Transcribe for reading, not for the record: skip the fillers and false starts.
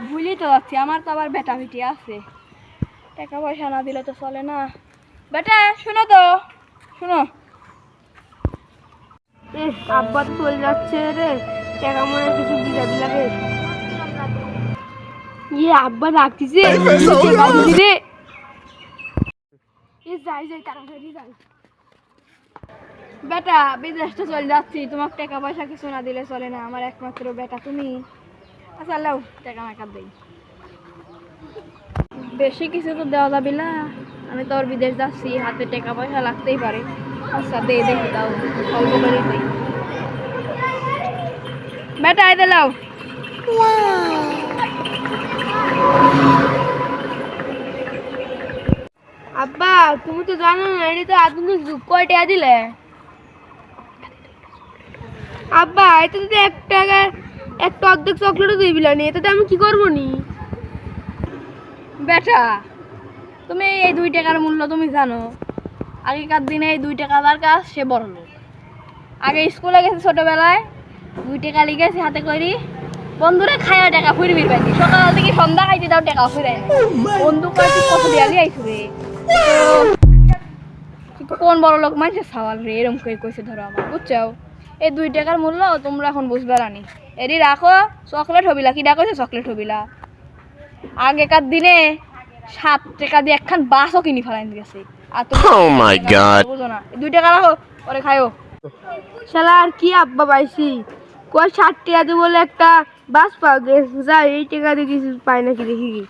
ভুলি তো যাচ্ছি, আমার তো আবার বেটা বেটি আছে, টাকা পয়সা না দিলে তো চলে না। বেটা শোনো তো, শোনো। আব্বা তো চলে যাচ্ছে রে, টাকা মনে হয় কিছু দিলা দিলা রে। আব্বা ডাকতেছে রে। যাই যাই তাড়াতাড়ি যাই। বেটা বিদেশ তো চলে যাচ্ছি, তোমার টাকা পয়সা কিছু না দিলে চলে না, আমার একমাত্র বেটা তুমি। আচ্ছা লাও টাকা মাকা দেই, বেশি কিছু তো দেওয়া যাবে না, আমি তো ওর বিদেশ যাচ্ছি, হাতে টাকা পয়সা লাগতেই পারে। আচ্ছা দে দেখি দাও, অল্প করে দেই। বেটা আইতে লাও। আব্বা তুমি তো জানো না, এটা তো আধুনিক যুগ, কয় টাকা দিলে? আব্বা এটা যদি 1 টাকার একটা অর্ধেক চকলেটও দিবি না, এটাতে আমি কি করবো নি? বেটা তুমি এই 2 টাকার মূল্য তুমি জানো? আগেকার দিনে এই 2 টাকার কাজ সে বড় লোক। আগে স্কুলে গেছে ছোটবেলায়, 2 টাকা লিখেছে হাতে করি, বন্ধুরা খায়া টাকা ফুরবির পাইনি, সকাল থেকে সন্ধ্যা খাইতে দাও টাকা ফুরাই না। বন্ধু কয়েক কত দিয়ে আইসু রে, তো কোন বড় লোক মানুষের সওয়াল রে, এরকম করে কইছে ধরো আমার, বুঝছো? এই 2 টাকার মূল্য তোমরা এখন বুঝবে রানি। এরি রাখো, চকলেট হবিলা, কি ডাকছে চকলেট হবিলা। আগেকার দিনে 7 টাকা দিয়ে একখান বাসও কিনি ফেলাইন গেছে, আর তুমি বুঝো না। 2 টাকা রাখো, পরে খাইও। শালা আর কি আব্বা পাইছি, কয় 60 টাকা দিয়ে বলে একটা বাস পাও গে, যা এই টাকা দিয়ে কিছু পাই নাকি দেখি কি।